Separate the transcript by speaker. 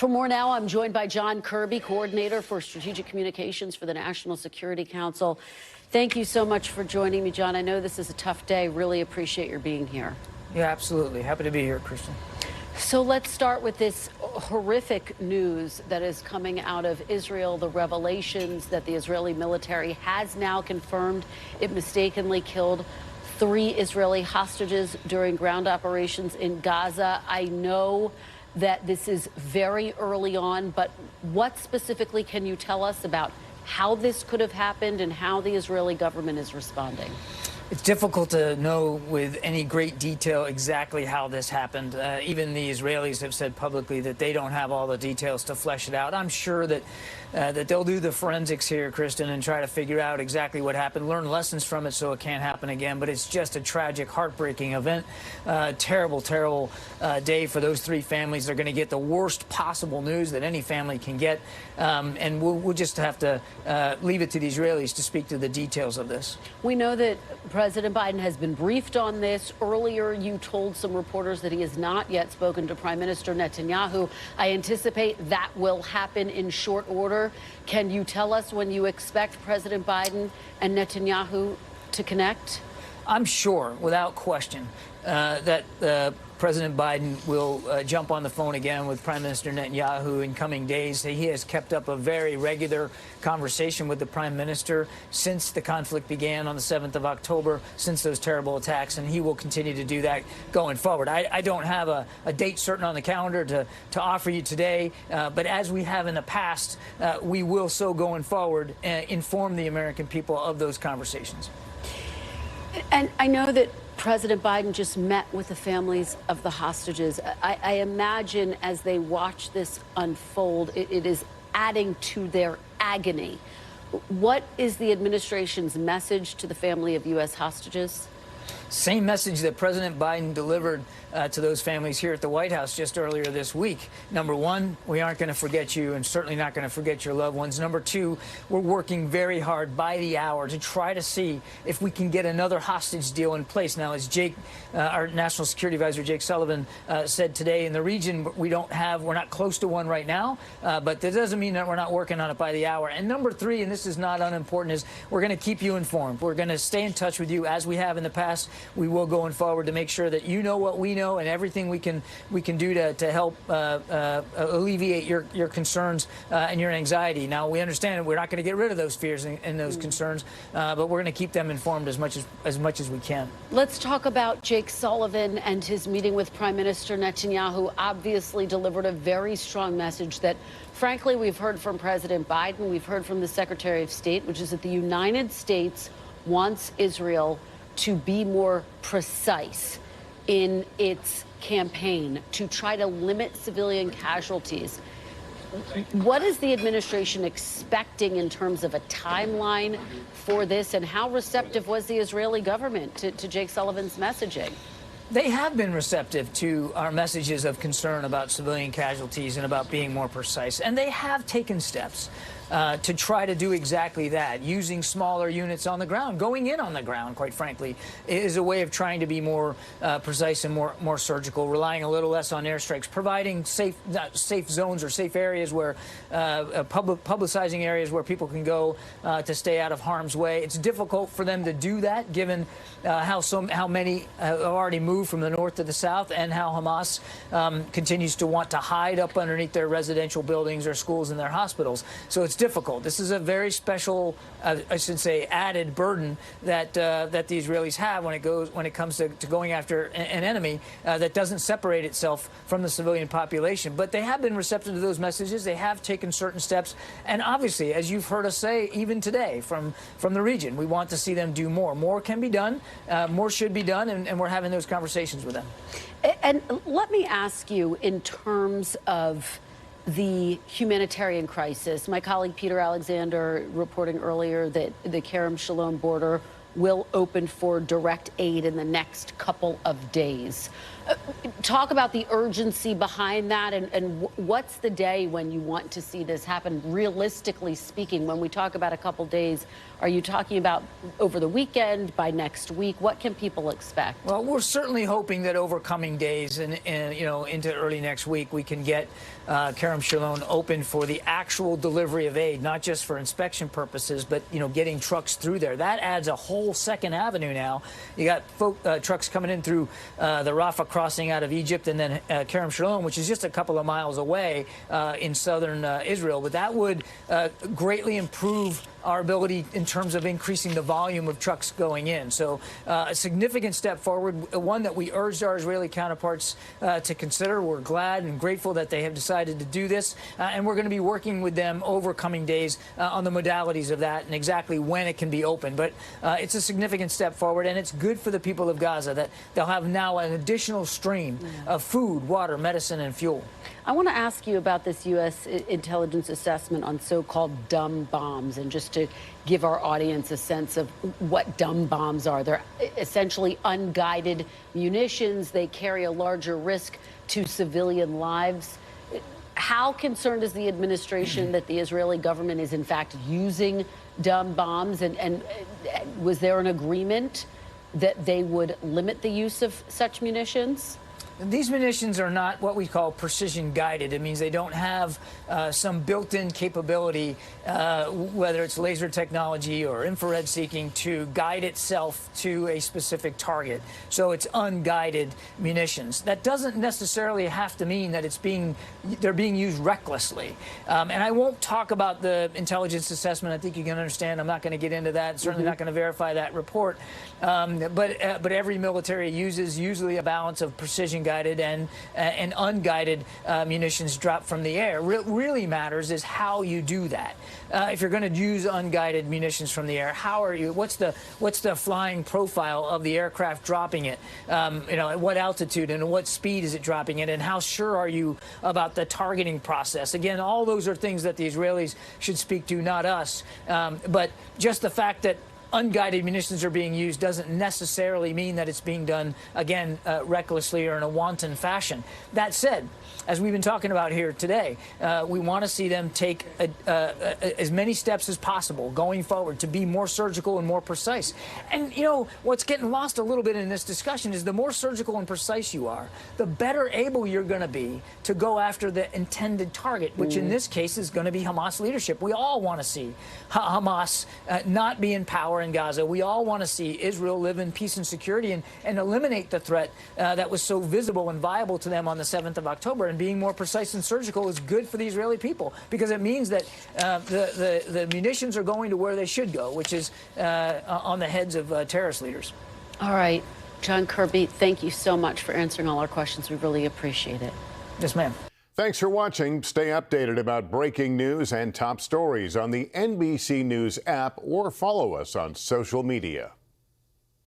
Speaker 1: For more now, I'm joined by John Kirby, Coordinator for Strategic Communications for the National Security Council. Thank you so much for joining me, John. I know this is a tough day. Really appreciate your being here.
Speaker 2: Yeah, absolutely. Happy to be here, Kristen.
Speaker 1: So let's start with this horrific news that is coming out of Israel, the revelations that the Israeli military has now confirmed it mistakenly killed 3 Israeli hostages during ground operations in Gaza. I know that this is very early on, but what specifically can you tell us about how this could have happened and how the Israeli government is responding?
Speaker 2: It's difficult to know with any great detail exactly how this happened. Even the Israelis have said publicly that they don't have all the details to flesh it out. I'm sure that that they'll do the forensics here, Kristen, and try to figure out exactly what happened, learn lessons from it so it can't happen again. But it's just a tragic, heartbreaking event. Terrible, terrible day for those 3 families. They're going to get the worst possible news that any family can get. And we'll just have to leave it to the Israelis to speak to the details of this.
Speaker 1: We know that President Biden has been briefed on this. Earlier, you told some reporters that he has not yet spoken to Prime Minister Netanyahu. I anticipate that will happen in short order. Can you tell us when you expect President Biden and Netanyahu to connect?
Speaker 2: I'm sure, without question, that President Biden will jump on the phone again with Prime Minister Netanyahu in coming days. He has kept up a very regular conversation with the Prime Minister since the conflict began on the 7th of October, since those terrible attacks, and he will continue to do that going forward. I don't have a date certain on the calendar to offer you today, but as we have in the past, we will so going forward inform the American people of those conversations.
Speaker 1: And I know that President Biden just met with the families of the hostages. I imagine as they watch this unfold, it is adding to their agony. What is the administration's message to the family of U.S. hostages?
Speaker 2: Same message that President Biden delivered to those families here at the White House just earlier this week. Number 1, we aren't going to forget you and certainly not going to forget your loved ones. Number 2, we're working very hard by the hour to try to see if we can get another hostage deal in place. Now, as our National Security Advisor, Jake Sullivan, said today, in the region, we're not close to one right now, but that doesn't mean that we're not working on it by the hour. And number 3, and this is not unimportant, is we're going to keep you informed. We're going to stay in touch with you as we have in the past. We will going forward to make sure that you know what we know and everything we can do to help alleviate your concerns and your anxiety. Now, we understand that we're not going to get rid of those fears and those concerns, but we're going to keep them informed as much as we can.
Speaker 1: Let's talk about Jake Sullivan and his meeting with Prime Minister Netanyahu. Obviously delivered a very strong message that, frankly, we've heard from President Biden, we've heard from the Secretary of State, which is that the United States wants Israel to be more precise in its campaign to try to limit civilian casualties. What is the administration expecting in terms of a timeline for this, and how receptive was the Israeli government to Jake Sullivan's messaging?
Speaker 2: They have been receptive to our messages of concern about civilian casualties and about being more precise, and they have taken steps to try to do exactly that. Using smaller units on the ground, going in on the ground, quite frankly, is a way of trying to be more precise and more surgical, relying a little less on airstrikes, providing safe zones or safe areas where publicizing areas where people can go to stay out of harm's way. It's difficult for them to do that, given how many have already moved from the north to the south, and how Hamas continues to want to hide up underneath their residential buildings, their schools, and their hospitals. So it's difficult. This is a very special, I should say, added burden that the Israelis have when it comes to going after an enemy that doesn't separate itself from the civilian population. But they have been receptive to those messages. They have taken certain steps, and obviously, as you've heard us say, even today from the region, we want to see them do more. More can be done. More should be done, and we're having those conversations with them.
Speaker 1: And let me ask you, in terms of the humanitarian crisis, my colleague Peter Alexander reporting earlier that the Kerem Shalom border will open for direct aid in the next couple of days. Talk about the urgency behind that, and what's the day when you want to see this happen, realistically speaking? When we talk about a couple days, are you talking about over the weekend, by next week? What can people expect?
Speaker 2: Well, we're certainly hoping that over coming days and into early next week, we can get Kerem Shalom open for the actual delivery of aid, not just for inspection purposes, but getting trucks through there. That adds a whole second avenue now. You got trucks coming in through the Rafah crossing out of Egypt, and then Kerem Shalom, which is just a couple of miles away in southern Israel. But that would greatly improve our ability in terms of increasing the volume of trucks going in. So a significant step forward, one that we urged our Israeli counterparts to consider. We're glad and grateful that they have decided to do this, and we're going to be working with them over coming days on the modalities of that and exactly when it can be open. But it's a significant step forward, and it's good for the people of Gaza that they'll have now an additional stream of food, water, medicine, and fuel.
Speaker 1: I want to ask you about this U.S. intelligence assessment on so-called dumb bombs, and just to give our audience a sense of what dumb bombs are. They're essentially unguided munitions. They carry a larger risk to civilian lives. How concerned is the administration that the Israeli government is, in fact, using dumb bombs? And was there an agreement that they would limit the use of such munitions?
Speaker 2: These munitions are not what we call precision guided. It means they don't have some built-in capability, whether it's laser technology or infrared seeking, to guide itself to a specific target. So it's unguided munitions. That doesn't necessarily have to mean that they're being used recklessly. And I won't talk about the intelligence assessment. I think you can understand. I'm not going to get into that. Certainly not going to verify that report. But every military uses usually a balance of precision guided and unguided munitions dropped from the air. What really matters is how you do that. If you're going to use unguided munitions from the air, how are you? What's the flying profile of the aircraft dropping it? At what altitude and at what speed is it dropping it? And how sure are you about the targeting process? Again, all those are things that the Israelis should speak to, not us. But just the fact that unguided munitions are being used doesn't necessarily mean that it's being done, again, recklessly or in a wanton fashion. That said, as we've been talking about here today, we want to see them take as many steps as possible going forward to be more surgical and more precise. And, what's getting lost a little bit in this discussion is the more surgical and precise you are, the better able you're going to be to go after the intended target, which in this case is going to be Hamas leadership. We all want to see Hamas not be in power in Gaza. We all want to see Israel live in peace and security and eliminate the threat that was so visible and viable to them on the 7th of October. And being more precise and surgical is good for the Israeli people, because it means that the munitions are going to where they should go, which is on the heads of terrorist leaders.
Speaker 1: All right. John Kirby, thank you so much for answering all our questions. We really appreciate it.
Speaker 2: Yes, ma'am.
Speaker 3: Thanks for watching. Stay updated about breaking news and top stories on the NBC News app, or follow us on social media.